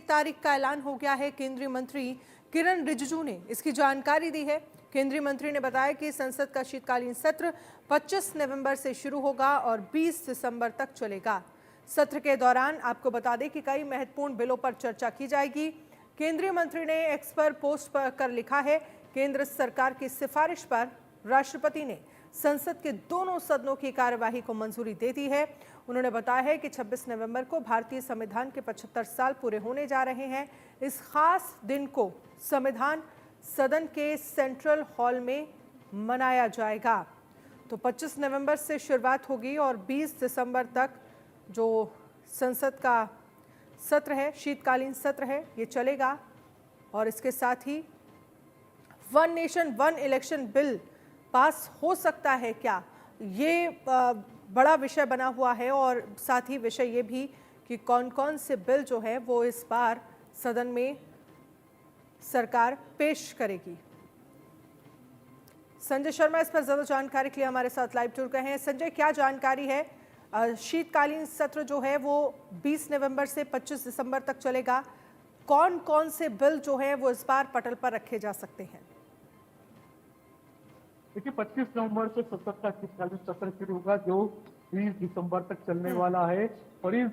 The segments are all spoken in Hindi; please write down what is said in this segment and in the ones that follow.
तारीख का ऐलान हो गया है। केंद्रीय मंत्री किरण रिजिजू ने इसकी जानकारी दी है। केंद्रीय मंत्री ने बताया कि संसद का शीतकालीन सत्र 25 नवंबर से शुरू होगा और 20 दिसंबर तक चलेगा। सत्र के दौरान आपको बता दें कि कई महत्वपूर्ण बिलों पर चर्चा की जाएगी। केंद्रीय मंत्री ने एक्स पर पोस्ट कर लिखा है, केंद्र सरकार की सिफारिश पर राष्ट्रपति ने संसद के दोनों सदनों की कार्यवाही को मंजूरी दे दी है। उन्होंने बताया है कि 26 नवंबर को भारतीय संविधान के 75 साल पूरे होने जा रहे हैं। इस खास दिन को संविधान सदन के सेंट्रल हॉल में मनाया जाएगा। तो 25 नवंबर से शुरुआत होगी और 20 दिसंबर तक जो संसद का सत्र है, शीतकालीन सत्र है, ये चलेगा। और इसके साथ ही one nation one election bill pass हो सकता है क्या, ये बड़ा विषय बना हुआ है। और साथ ही विषय ये भी कि कौन कौन से बिल जो है वो इस बार सदन में सरकार पेश करेगी। संजय शर्मा इस पर ज्यादा जानकारी के लिए हमारे साथ लाइव जुड़ गए हैं। संजय, क्या जानकारी है? शीतकालीन सत्र जो है वो 20 नवंबर से 25 दिसंबर तक चलेगा। कौन कौन से बिल जो है वो इस बार पटल पर रखे जा सकते हैं? देखिए, 25 नवंबर से संसद का शीतकालीन सत्र शुरू होगा जो 20 दिसंबर तक चलने वाला है। और इस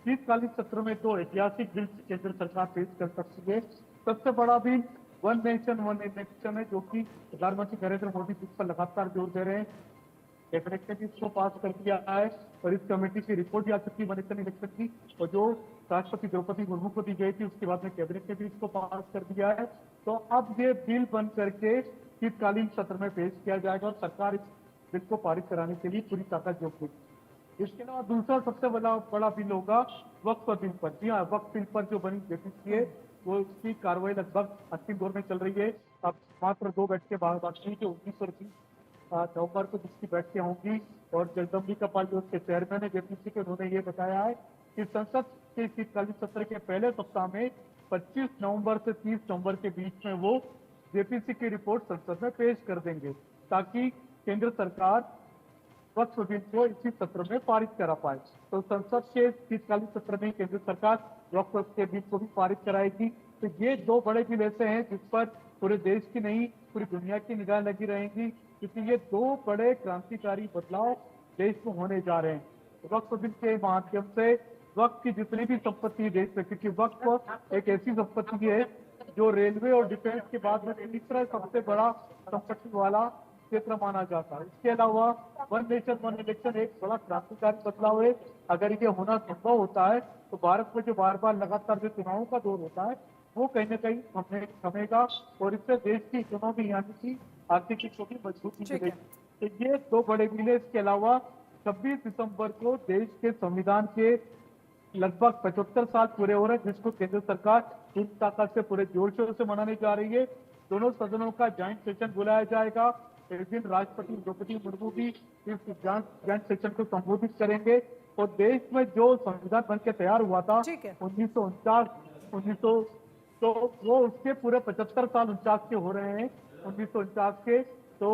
शीतकालीन सत्र में दो ऐतिहासिक बिल केंद्र सरकार पेश कर सकती है। सबसे बड़ा bill one nation one election है, जो कि प्रधानमंत्री नरेंद्र मोदी जिस पर लगातार जोर दे रहे हैं। कैबिनेट ने भी इसको पास कर दिया है और इस कमेटी की रिपोर्ट भी आ चुकी है वन नेशन इलेक्शन की, और जो राष्ट्रपति द्रौपदी मुर्मू को दी गई थी उसके बाद में कैबिनेट ने भी इसको पास कर दिया है। तो अब ये बिल बन करके शीतकालीन सत्र में पेश किया जाएगा और सरकार इस बिल को पारित कराने के लिए पूरी ताकत झोंक देगी। इसके अलावा दूसरा सबसे बड़ा बिल होगा वक्फ बिल पर। जी हाँ, वक्फ बिल पर जो बनी जेपीसी है वो उसकी कार्रवाई लगभग अंतिम दौर में चल रही है। अब मात्र 2 बैठकें बाकी है, 19 और 20 नवंबर को जिसकी बैठकें होंगी। और जगदम्बिका पाल जो उसके चेयरमैन है जेपीसी के, उन्होंने ये बताया है कि संसद के शीतकालीन सत्र के पहले सप्ताह में 25 नवंबर से 30 नवंबर के बीच में वो जेपीसी की रिपोर्ट संसद में पेश कर देंगे, ताकि केंद्र सरकार वक्फ बिल को इसी सत्र में पारित करा पाए। तो संसद के शीतकालीन सत्र में केंद्र सरकार वक्फ के बिल को भी पारित कराएगी। तो ये दो बड़े बिल ऐसे हैं जिस पर पूरे देश की नहीं पूरी दुनिया की निगाह लगी रहेंगी, क्योंकि ये दो बड़े क्रांतिकारी बदलाव देश में होने जा रहे हैं। वक्फ बिल के माध्यम से वक्फ की जितनी भी संपत्ति देश में, क्योंकि वक्फ एक ऐसी संपत्ति है जो रेलवे और डिफेंस के बाद में तीसरा सबसे बड़ा संपत्ति वाला क्षेत्र माना जाता है। इसके अलावा वन नेशन वन इलेक्शन एक बड़ा क्रांतिकारी बदलाव है। अगर ये होना संभव होता है तो भारत में जो बार बार लगातार जो चुनावों का दौर होता है वो कहीं ना कहीं थमेगा और इससे देश की इकोनॉमी यानी कि आर्थिक स्थिति मजबूती मिलेगी। तो ये दो बड़े बिल। इसके अलावा 26 दिसंबर को देश के संविधान के लगभग 75 साल पूरे हो रहे हैं, जिसको केंद्र सरकार पूरी ताकत से पूरे जोर शोर से मनाने जा रही है। दोनों सदनों का ज्वाइंट सेशन बुलाया जाएगा। एक दिन राष्ट्रपति द्रौपदी मुर्मू भी इस ज्वाइंट सेशन को संबोधित करेंगे। और देश में जो संविधान बन के तैयार हुआ था 1949 तो वो उसके पूरे 75 साल 49 के हो रहे हैं 1949 के। तो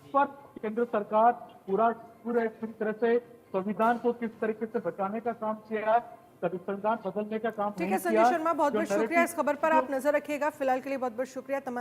पर केंद्र सरकार पूरी तरह से संविधान को किस तरीके से बचाने का काम किया है, संविधान बदलने का काम ठीक है संजय शर्मा, बहुत बहुत शुक्रिया। इस खबर पर आप नजर रखिएगा। फिलहाल के लिए बहुत बहुत शुक्रिया।